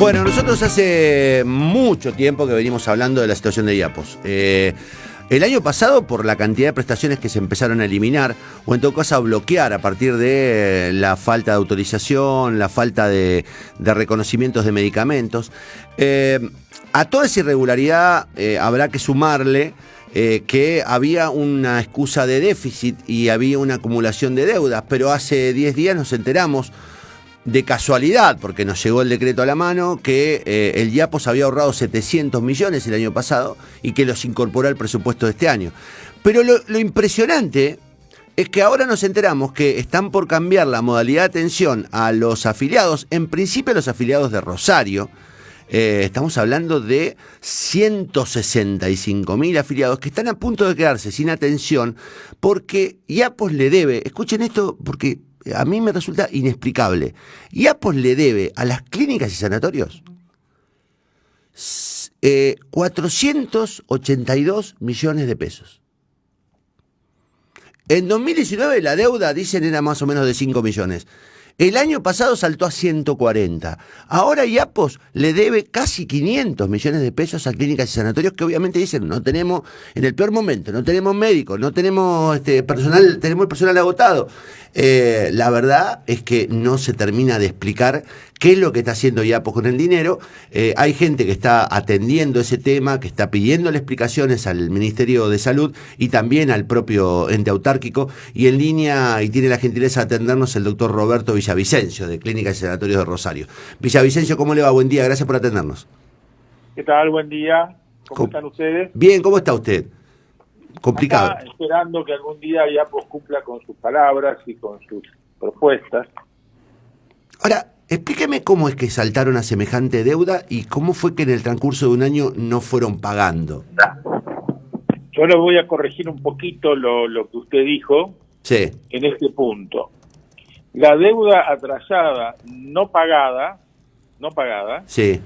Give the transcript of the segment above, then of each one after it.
Bueno, nosotros hace mucho tiempo que venimos hablando de la situación de IAPOS. El año pasado, por la cantidad de prestaciones que se empezaron a eliminar, o en todo caso a bloquear a partir de la falta de autorización, la falta de reconocimientos de medicamentos, a toda esa irregularidad habrá que sumarle que había una excusa de déficit y había una acumulación de deudas, pero hace 10 días nos enteramos de casualidad, porque nos llegó el decreto a la mano, que el IAPOS había ahorrado 700 millones el año pasado y que los incorporó al presupuesto de este año. Pero lo impresionante es que ahora nos enteramos que están por cambiar la modalidad de atención a los afiliados, en principio a los afiliados de Rosario. Estamos hablando de 165.000 afiliados que están a punto de quedarse sin atención porque IAPOS le debe, escuchen esto porque a mí me resulta inexplicable, IAPOS le debe a las clínicas y sanatorios 482 millones de pesos. En 2019 la deuda, dicen, era más o menos de 5 millones. El año pasado saltó a 140. Ahora IAPOS le debe casi 500 millones de pesos a clínicas y sanatorios que obviamente dicen, no tenemos, en el peor momento, no tenemos médicos, no tenemos personal, tenemos el personal agotado. La verdad es que no se termina de explicar qué es lo que está haciendo IAPOS con el dinero. Hay gente que está atendiendo ese tema, que está pidiéndole explicaciones al Ministerio de Salud y también al propio ente autárquico. Y en línea, y tiene la gentileza de atendernos, el doctor Roberto Villavicencio, de Clínicas y Sanatorios de Rosario. Villavicencio, ¿cómo le va? Buen día, gracias por atendernos. ¿Qué tal? Buen día. ¿Cómo están ustedes? Bien, ¿cómo está usted? Complicado. Acá, esperando que algún día IAPOS cumpla con sus palabras y con sus propuestas. Ahora, explíqueme cómo es que saltaron a semejante deuda y cómo fue que en el transcurso de un año no fueron pagando. Yo le voy a corregir un poquito lo que usted dijo, sí, en este punto. La deuda atrasada no pagada, sí,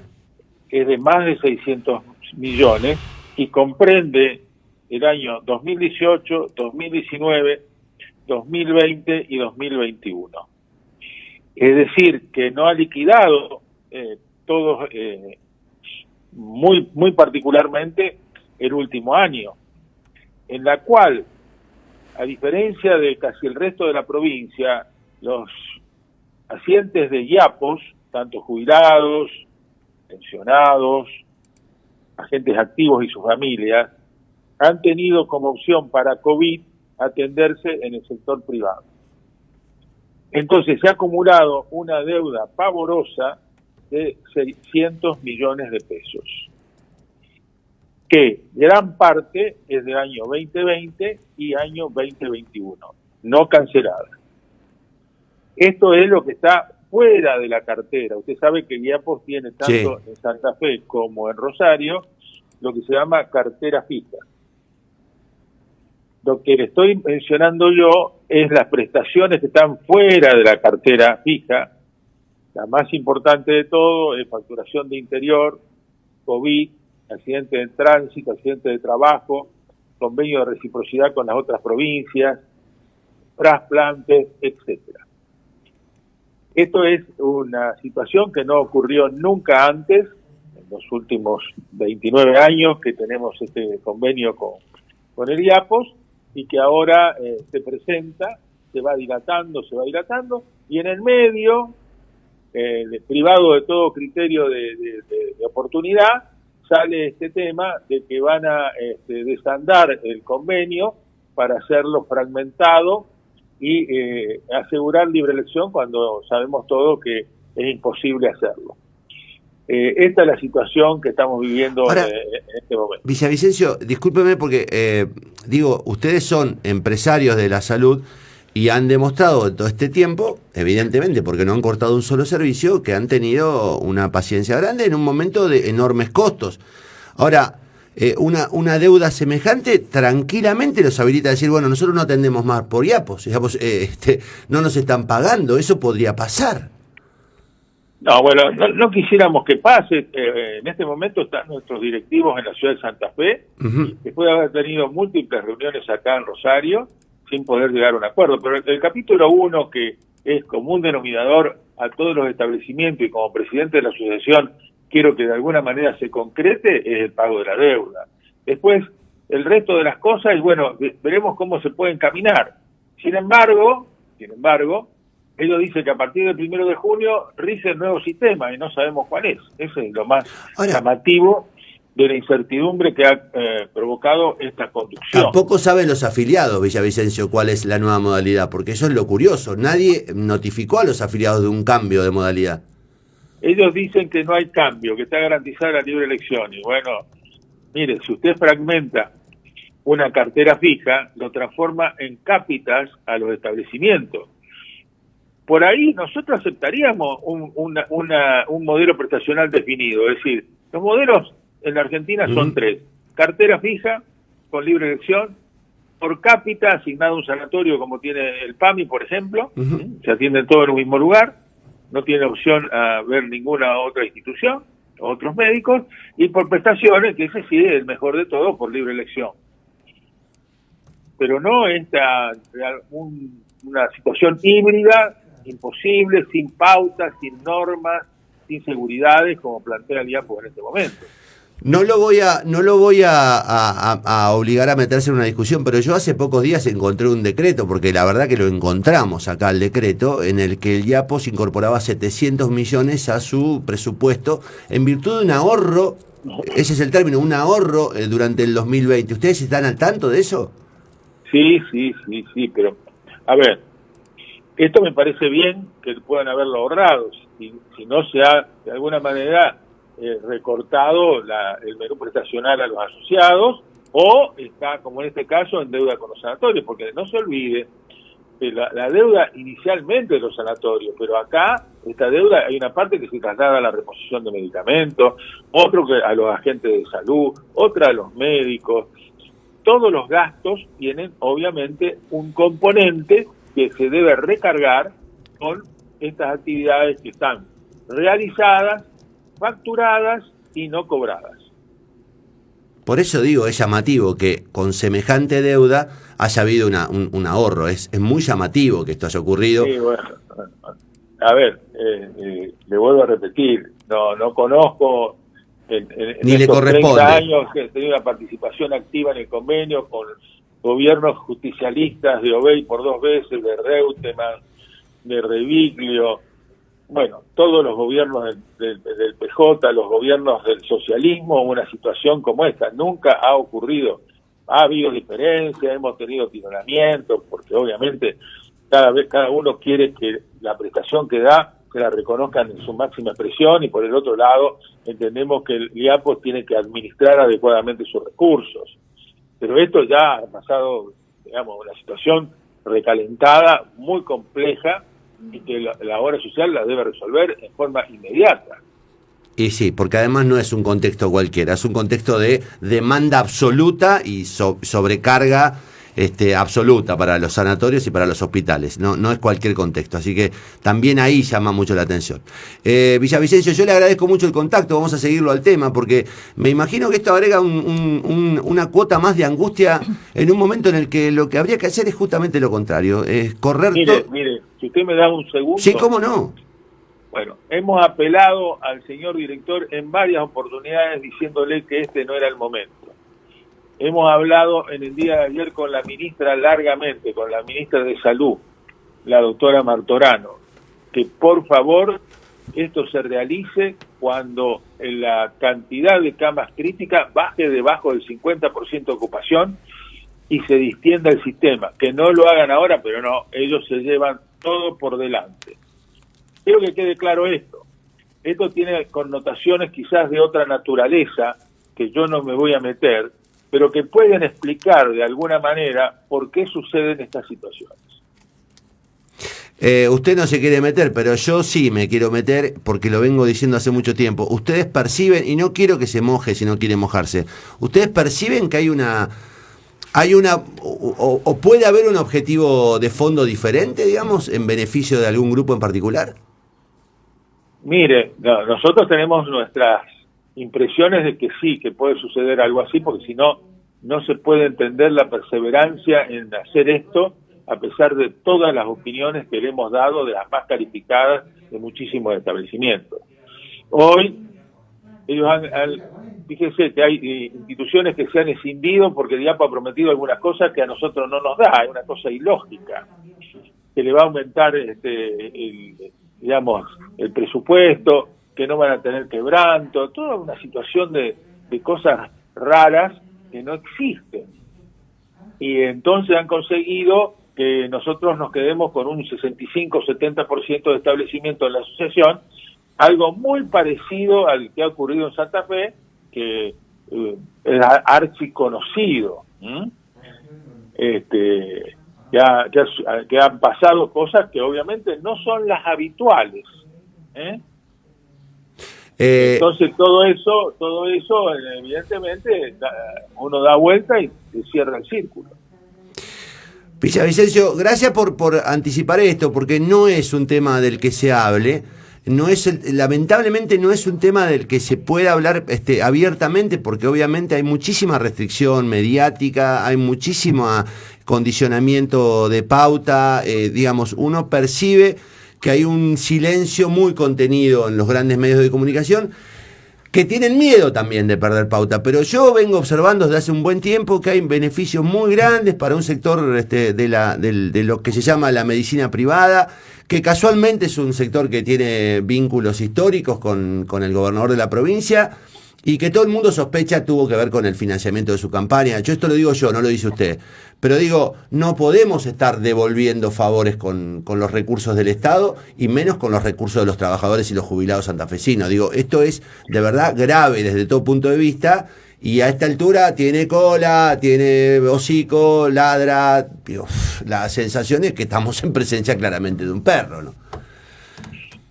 es de más de 600 millones y comprende el año 2018, 2019, 2020 y 2021. Es decir, que no ha liquidado todos, muy particularmente el último año, en la cual, a diferencia de casi el resto de la provincia, los pacientes de IAPOS, tanto jubilados, pensionados, agentes activos y sus familias, han tenido como opción para COVID atenderse en el sector privado. Entonces se ha acumulado una deuda pavorosa de 600 millones de pesos, que gran parte es del año 2020 y año 2021, no cancelada. Esto es lo que está fuera de la cartera. Usted sabe que IAPOS tiene tanto en Santa Fe como en Rosario lo que se llama cartera fija. Lo que le estoy mencionando yo es las prestaciones que están fuera de la cartera fija. La más importante de todo es facturación de interior, COVID, accidente de tránsito, accidente de trabajo, convenio de reciprocidad con las otras provincias, trasplantes, etcétera. Esto es una situación que no ocurrió nunca antes, en los últimos 29 años que tenemos este convenio con el IAPOS, y que ahora se presenta, se va dilatando, y en el medio, privado de todo criterio de oportunidad, sale este tema de que van a desandar el convenio para hacerlo fragmentado y asegurar libre elección cuando sabemos todos que es imposible hacerlo. Esta es la situación que estamos viviendo ahora, en este momento. Villavicencio, discúlpeme porque, ustedes son empresarios de la salud y han demostrado todo este tiempo, evidentemente, porque no han cortado un solo servicio, que han tenido una paciencia grande en un momento de enormes costos. Ahora, una deuda semejante tranquilamente los habilita a decir, bueno, nosotros no atendemos más por IAPOS, digamos, no nos están pagando, eso podría pasar. No, bueno, no quisiéramos que pase. En este momento están nuestros directivos en la ciudad de Santa Fe, después de haber tenido múltiples reuniones acá en Rosario, sin poder llegar a un acuerdo. Pero el capítulo 1, que es común denominador a todos los establecimientos, y como presidente de la asociación quiero que de alguna manera se concrete, es el pago de la deuda. Después, el resto de las cosas, y bueno, veremos cómo se puede encaminar. Sin embargo, ellos dicen que a partir del 1 de junio rige el nuevo sistema y no sabemos cuál es. Eso es lo más llamativo de la incertidumbre que ha provocado esta conducción. Tampoco saben los afiliados, Villavicencio, cuál es la nueva modalidad, porque eso es lo curioso. Nadie notificó a los afiliados de un cambio de modalidad. Ellos dicen que no hay cambio, que está garantizada la libre elección. Y bueno, mire, si usted fragmenta una cartera fija, lo transforma en cápitas a los establecimientos. Por ahí nosotros aceptaríamos un modelo prestacional definido. Es decir, los modelos en la Argentina son tres: cartera fija con libre elección, por cápita asignado a un sanatorio como tiene el PAMI, por ejemplo, se atienden todos en un mismo lugar, no tiene opción a ver ninguna otra institución, otros médicos, y por prestaciones, que ese sí es el mejor de todo, por libre elección. Pero no una situación híbrida, imposible, sin pautas, sin normas, sin seguridades, como plantea el IAPO en este momento. No lo voy a obligar a meterse en una discusión, pero yo hace pocos días encontré un decreto, porque la verdad que lo encontramos acá, el decreto, en el que el IAPOS incorporaba 700 millones a su presupuesto en virtud de un ahorro, ese es el término, un ahorro durante el 2020. ¿Ustedes están al tanto de eso? Sí, pero a ver, esto me parece bien que puedan haberlo ahorrado, si no se ha de alguna manera recortado el menú prestacional a los asociados, o está, como en este caso, en deuda con los sanatorios, porque no se olvide que la deuda inicialmente de los sanatorios, pero acá esta deuda hay una parte que se traslada a la reposición de medicamentos, otro que a los agentes de salud, otra a los médicos. Todos los gastos tienen obviamente un componente que se debe recargar con estas actividades que están realizadas, facturadas y no cobradas. Por eso digo, es llamativo que con semejante deuda haya habido un ahorro. Es muy llamativo que esto haya ocurrido. Sí, bueno, a ver, le vuelvo a repetir, no conozco ni le corresponde. 30 años que he tenido una participación activa en el convenio con gobiernos justicialistas de Obey por 2 veces, de Reutemann, de Reviglio, bueno, todos los gobiernos del PJ, los gobiernos del socialismo, una situación como esta. Nunca ha ocurrido. Ha habido diferencias, hemos tenido tironamientos, porque obviamente cada uno quiere que la prestación que da se la reconozcan en su máxima expresión, y por el otro lado entendemos que el IAPOS tiene que administrar adecuadamente sus recursos. Pero esto ya ha pasado, digamos, una situación recalentada, muy compleja, y que la obra social la debe resolver en forma inmediata. Y sí, porque además no es un contexto cualquiera, es un contexto de demanda absoluta y sobrecarga absoluta para los sanatorios y para los hospitales. No es cualquier contexto, así que también ahí llama mucho la atención. Villavicencio, yo le agradezco mucho el contacto, vamos a seguirlo al tema, porque me imagino que esto agrega una cuota más de angustia en un momento en el que lo que habría que hacer es justamente lo contrario, es correr... Mire, si usted me da un segundo... Sí, ¿cómo no? Bueno, hemos apelado al señor director en varias oportunidades diciéndole que este no era el momento. Hemos hablado en el día de ayer con la ministra largamente, con la ministra de Salud, la doctora Martorano, que por favor esto se realice cuando la cantidad de camas críticas baje debajo del 50% de ocupación y se distienda el sistema. Que no lo hagan ahora, pero no, ellos se llevan todo por delante. Quiero que quede claro esto. Esto tiene connotaciones quizás de otra naturaleza, que yo no me voy a meter, pero que pueden explicar de alguna manera por qué suceden estas situaciones. Usted no se quiere meter, pero yo sí me quiero meter, porque lo vengo diciendo hace mucho tiempo. Ustedes perciben, y no quiero que se moje si no quiere mojarse, ustedes perciben que hay una o puede haber un objetivo de fondo diferente, digamos, en beneficio de algún grupo en particular. Mire, nosotros tenemos nuestras impresiones de que sí, que puede suceder algo así, porque si no, no se puede entender la perseverancia en hacer esto, a pesar de todas las opiniones que le hemos dado, de las más calificadas de muchísimos establecimientos. Hoy, ellos fíjense que hay instituciones que se han escindido porque el IAPA ha prometido algunas cosas que a nosotros no nos da, es una cosa ilógica, que le va a aumentar digamos, el presupuesto, que no van a tener quebranto, toda una situación de cosas raras que no existen. Y entonces han conseguido que nosotros nos quedemos con un 65-70% de establecimiento en la asociación, algo muy parecido al que ha ocurrido en Santa Fe, que es archiconocido. Que han pasado cosas que obviamente no son las habituales. Entonces todo eso evidentemente uno da vuelta y cierra el círculo. Villavicencio, gracias por anticipar esto, porque no es un tema del que se hable, lamentablemente no es un tema del que se pueda hablar abiertamente, porque obviamente hay muchísima restricción mediática, hay muchísimo condicionamiento de pauta, digamos, uno percibe que hay un silencio muy contenido en los grandes medios de comunicación, que tienen miedo también de perder pauta, pero yo vengo observando desde hace un buen tiempo que hay beneficios muy grandes para un sector de lo que se llama la medicina privada, que casualmente es un sector que tiene vínculos históricos con el gobernador de la provincia y que todo el mundo sospecha tuvo que ver con el financiamiento de su campaña. Yo esto lo digo yo, no lo dice usted, pero digo, no podemos estar devolviendo favores con los recursos del Estado y menos con los recursos de los trabajadores y los jubilados santafesinos. Digo, esto es de verdad grave desde todo punto de vista y a esta altura tiene cola, tiene hocico, ladra. Digo, la sensación es que estamos en presencia claramente de un perro, ¿no?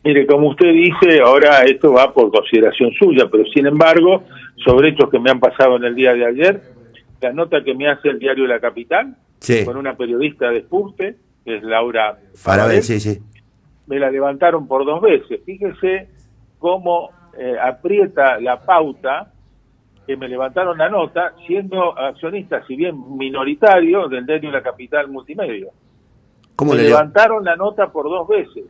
Mire, como usted dice, ahora esto va por consideración suya, pero sin embargo, sobre hechos que me han pasado en el día de ayer, la nota que me hace el diario La Capital, sí, con una periodista de Spurte, que es Laura Farabel, sí, me la levantaron por 2 veces. Fíjese cómo aprieta la pauta, que me levantaron la nota, siendo accionista, si bien minoritario, del diario La Capital Multimedia. ¿Cómo me levantaron la nota por 2 veces.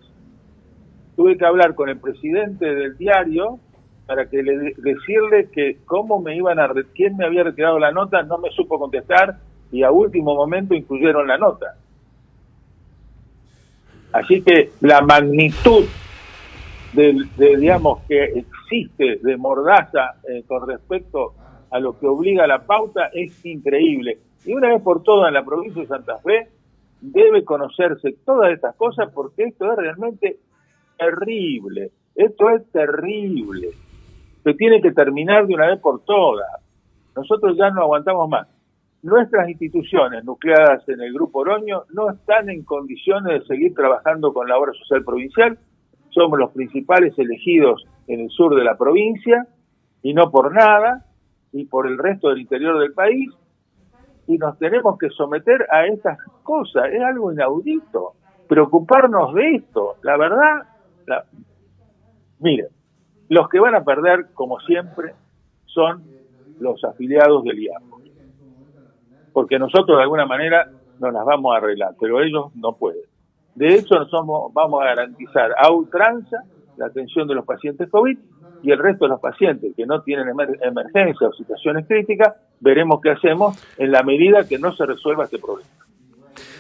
Tuve que hablar con el presidente del diario para que decirle que cómo me iban quién me había retirado la nota, no me supo contestar y a último momento incluyeron la nota. Así que la magnitud digamos, que existe de mordaza con respecto a lo que obliga la pauta es increíble. Y una vez por todas en la provincia de Santa Fe debe conocerse todas estas cosas porque esto es realmente terrible. Esto es terrible. Se tiene que terminar de una vez por todas. Nosotros ya no aguantamos más. Nuestras instituciones nucleadas en el Grupo Oroño no están en condiciones de seguir trabajando con la obra social provincial. Somos los principales elegidos en el sur de la provincia, y no por nada, y por el resto del interior del país, y nos tenemos que someter a estas cosas. Es algo inaudito, preocuparnos de esto. La verdad, miren, los que van a perder, como siempre, son los afiliados del IAPO. Porque nosotros de alguna manera nos las vamos a arreglar, pero ellos no pueden. De hecho, vamos a garantizar a ultranza la atención de los pacientes COVID y el resto de los pacientes que no tienen emergencia o situaciones críticas, veremos qué hacemos en la medida que no se resuelva este problema.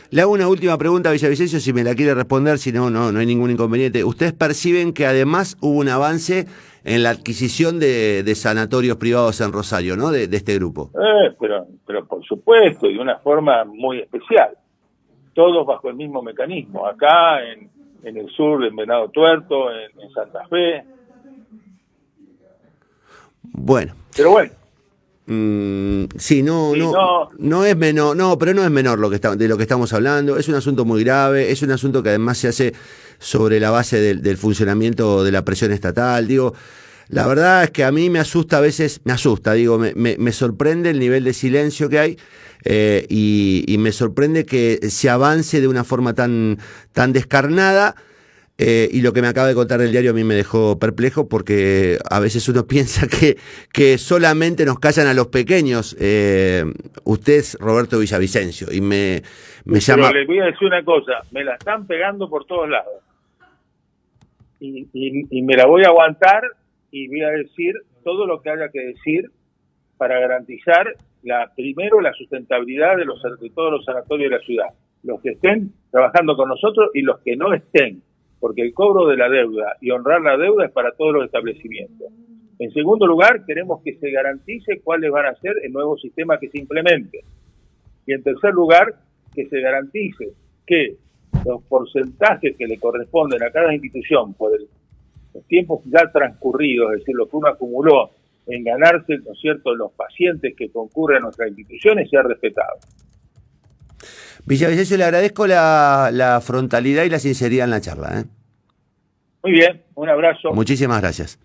Le hago una última pregunta a Villavicencio, si me la quiere responder, si no, no hay ningún inconveniente. ¿Ustedes perciben que además hubo un avance en la adquisición de sanatorios privados en Rosario, ¿no? De este grupo. Pero por supuesto, y de una forma muy especial. Todos bajo el mismo mecanismo. Acá, en el sur, en Venado Tuerto, en Santa Fe. Bueno. Pero bueno. Sí, no es menor, pero no es menor de lo que estamos hablando. Es un asunto muy grave, es un asunto que además se hace sobre la base del funcionamiento de la presión estatal. Digo, la verdad es que a mí me asusta, a veces me sorprende el nivel de silencio que hay, y me sorprende que se avance de una forma tan descarnada. Y lo que me acaba de contar el diario a mí me dejó perplejo porque a veces uno piensa que solamente nos callan a los pequeños. Usted es Roberto Villavicencio y me llama... Pero le voy a decir una cosa, me la están pegando por todos lados. Y me la voy a aguantar y voy a decir todo lo que haya que decir para garantizar primero la sustentabilidad de todos los sanatorios de la ciudad. Los que estén trabajando con nosotros y los que no estén, porque el cobro de la deuda y honrar la deuda es para todos los establecimientos. En segundo lugar, queremos que se garantice cuáles van a ser el nuevo sistema que se implemente. Y en tercer lugar, que se garantice que los porcentajes que le corresponden a cada institución por los tiempos ya transcurridos, es decir, lo que uno acumuló en ganarse, ¿no es cierto?, los pacientes que concurren a nuestras instituciones, sea respetado. Villavicencio, le agradezco la frontalidad y la sinceridad en la charla. Muy bien, un abrazo. Muchísimas gracias.